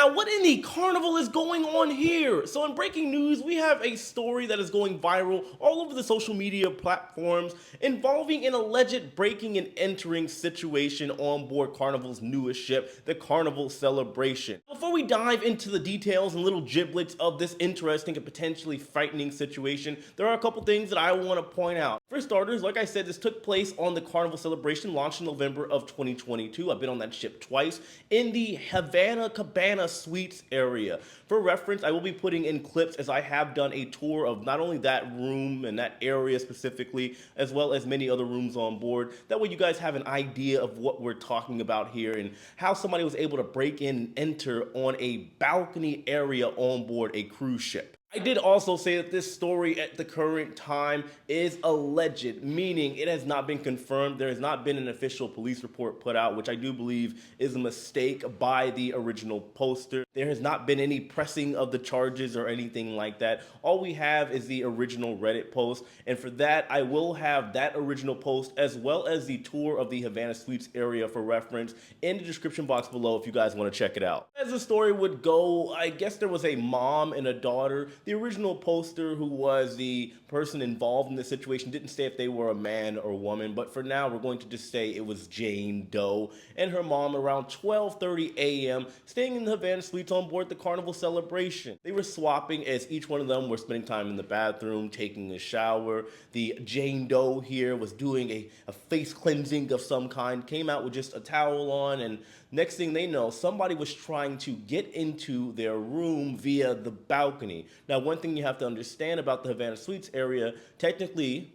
Now, what in the carnival is going on here? So in breaking news, we have a story that is going viral all over the social media platforms involving an alleged breaking and entering situation on board Carnival's newest ship, the Carnival Celebration. Before we dive into the details and little giblets of this interesting and potentially frightening situation, there are a couple things that I want to point out. For starters, like I said, this took place on the Carnival Celebration, launched in November of 2022. I've been on that ship twice in the Havana Cabana Suites area. For reference, I will be putting in clips as I have done a tour of not only that room and that area specifically, as well as many other rooms on board. That way you guys have an idea of what we're talking about here and how somebody was able to break in and enter on a balcony area on board a cruise ship. I did also say that this story at the current time is alleged, meaning it has not been confirmed. There has not been an official police report put out, which I do believe is a mistake by the original poster. There has not been any pressing of the charges or anything like that. All we have is the original Reddit post, and for that, I will have that original post as well as the tour of the Havana Suites area for reference in the description box below if you guys want to check it out. As the story would go, I guess there was a mom and a daughter. The original poster, who was the person involved in the situation, didn't say if they were a man or a woman, but for now we're going to just say it was Jane Doe and her mom around 12:30 a.m. staying in the Havana Suites on board the Carnival Celebration. They were swapping as each one of them were spending time in the bathroom, taking a shower. The Jane Doe here was doing a face cleansing of some kind, came out with just a towel on, and next thing they know, somebody was trying to get into their room via the balcony. Now, one thing you have to understand about the Havana Suites area, technically,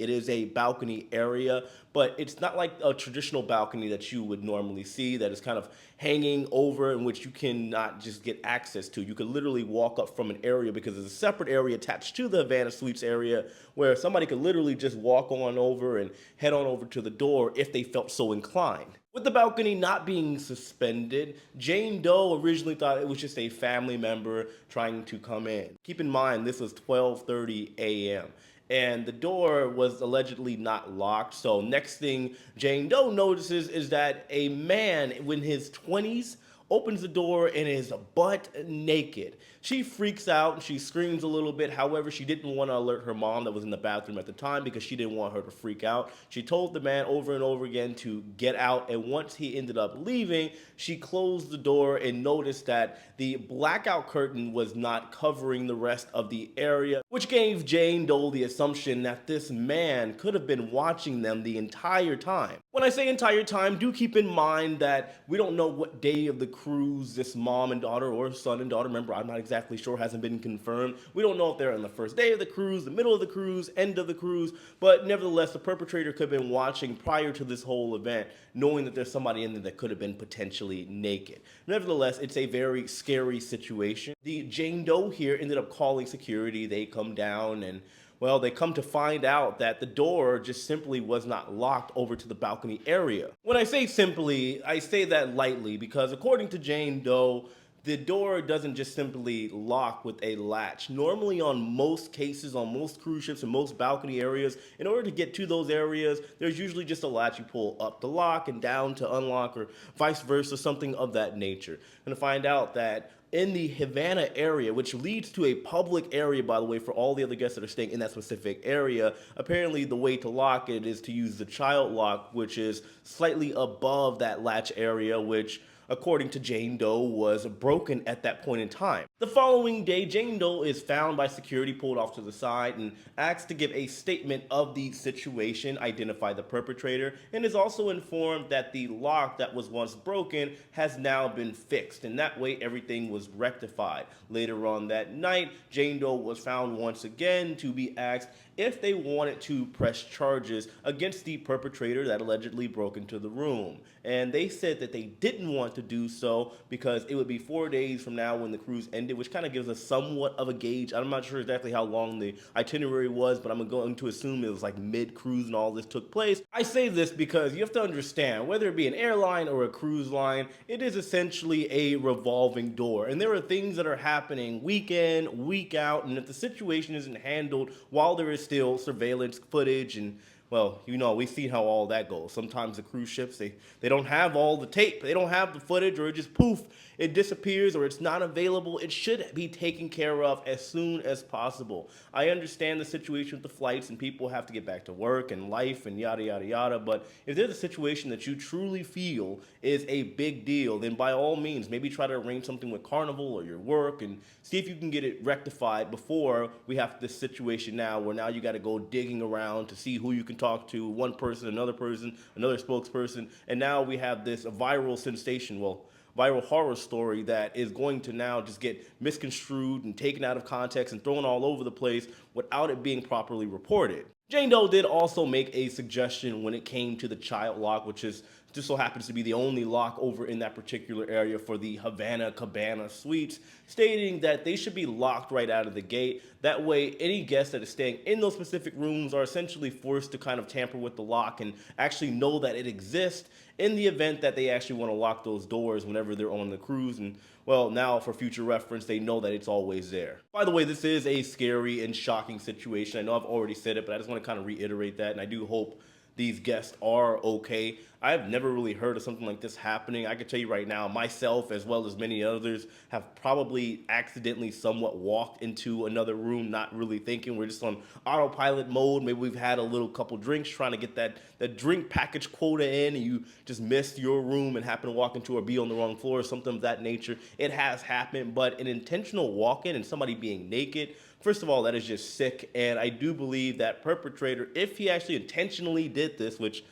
it is a balcony area, but it's not like a traditional balcony that you would normally see that is kind of hanging over in which you cannot just get access to. You could literally walk up from an area because there's a separate area attached to the Havana Suites area where somebody could literally just walk on over and head on over to the door if they felt so inclined. With the balcony not being suspended, Jane Doe originally thought it was just a family member trying to come in. Keep in mind, this was 12:30 a.m. and the door was allegedly not locked. So next thing Jane Doe notices is that a man in his 20s opens the door and is butt naked. She freaks out and she screams a little bit. However, she didn't want to alert her mom that was in the bathroom at the time because she didn't want her to freak out. She told the man over and over again to get out, and once he ended up leaving, she closed the door and noticed that the blackout curtain was not covering the rest of the area, which gave Jane Doe the assumption that this man could have been watching them the entire time. When I say entire time, do keep in mind that we don't know what day of the cruise this mom and daughter, or son and daughter, remember, I'm not exactly sure, hasn't been confirmed. We don't know if they're on the first day of the cruise, the middle of the cruise, end of the cruise, but nevertheless, the perpetrator could have been watching prior to this whole event, knowing that there's somebody in there that could have been potentially naked. Nevertheless, it's a very scary situation. The Jane Doe here ended up calling security. They come down and, well, they come to find out that the door just simply was not locked over to the balcony area. When I say simply, I say that lightly because according to Jane Doe, the door doesn't just simply lock with a latch. Normally on most cases, on most cruise ships and most balcony areas, in order to get to those areas, there's usually just a latch you pull up to lock and down to unlock, or vice versa, something of that nature. I'm gonna find out that in the Havana area, which leads to a public area, by the way, for all the other guests that are staying in that specific area, apparently the way to lock it is to use the child lock, which is slightly above that latch area, which, according to Jane Doe, was broken at that point in time. The following day, Jane Doe is found by security, pulled off to the side, and asked to give a statement of the situation, identify the perpetrator, and is also informed that the lock that was once broken has now been fixed, and that way everything was rectified. Later on that night, Jane Doe was found once again to be asked if they wanted to press charges against the perpetrator that allegedly broke into the room. And they said that they didn't want to do so because it would be 4 days from now when the cruise ended, which kind of gives us somewhat of a gauge. I'm not sure exactly how long the itinerary was, but I'm going to assume it was like mid-cruise and all this took place. I say this because you have to understand, whether it be an airline or a cruise line, it is essentially a revolving door. And there are things that are happening week in, week out, and if the situation isn't handled while there is still surveillance footage and well, we've seen how all that goes. Sometimes the cruise ships, they don't have all the tape, they don't have the footage, or it just poof, it disappears, or it's not available. It should be taken care of as soon as possible. I understand the situation with the flights and people have to get back to work and life and yada yada yada, but if there's a situation that you truly feel is a big deal, then by all means, maybe try to arrange something with Carnival or your work and see if you can get it rectified before we have this situation now where now you got to go digging around to see who you can talk to, one person, another spokesperson, and now we have this viral sensation, well, viral horror story that is going to now just get misconstrued and taken out of context and thrown all over the place without it being properly reported. Jane Doe did also make a suggestion when it came to the child lock, which is just so happens to be the only lock over in that particular area for the Havana Cabana suites, stating that they should be locked right out of the gate. That way, any guests that are staying in those specific rooms are essentially forced to kind of tamper with the lock and actually know that it exists in the event that they actually want to lock those doors whenever they're on the cruise. And well, now for future reference, they know that it's always there. By the way, this is a scary and shocking situation. I know I've already said it, but I just want to kind of reiterate that, and I do hope these guests are okay. I've never really heard of something like this happening. I can tell you right now, myself as well as many others have probably accidentally somewhat walked into another room not really thinking. We're just on autopilot mode. Maybe we've had a little couple drinks trying to get that drink package quota in, and you just missed your room and happen to walk into or be on the wrong floor or something of that nature. It has happened, but an intentional walk-in and somebody being naked, first of all, that is just sick, and I do believe that perpetrator, if he actually intentionally did this, which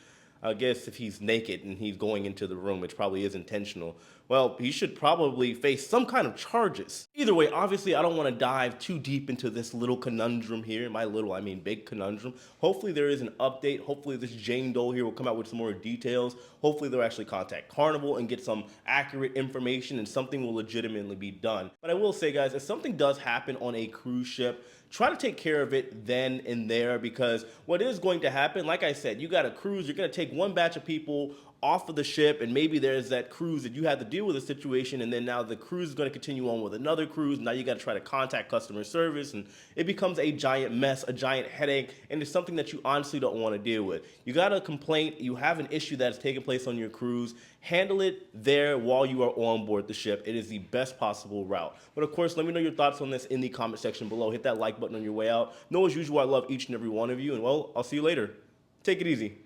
I guess if he's naked and he's going into the room, which probably is intentional, well, he should probably face some kind of charges. Either way, obviously, I don't want to dive too deep into this little conundrum here. My little, I mean big conundrum. Hopefully there is an update. Hopefully this Jane Doe here will come out with some more details. Hopefully they'll actually contact Carnival and get some accurate information and something will legitimately be done. But I will say, guys, if something does happen on a cruise ship, try to take care of it then and there, because what is going to happen, like I said, you got a cruise, you're going to take one batch of people off of the ship, and maybe there's that cruise that you had to deal with a situation, and then now the cruise is going to continue on with another cruise. Now you got to try to contact customer service, and it becomes a giant mess, a giant headache, and it's something that you honestly don't want to deal with. You got a complaint, you have an issue that's taking place on your cruise, handle it there while you are on board the ship. It is the best possible route. But of course, let me know your thoughts on this in the comment section below. Hit that like button on your way out. Know as usual, I love each and every one of you, and well, I'll see you later. Take it easy.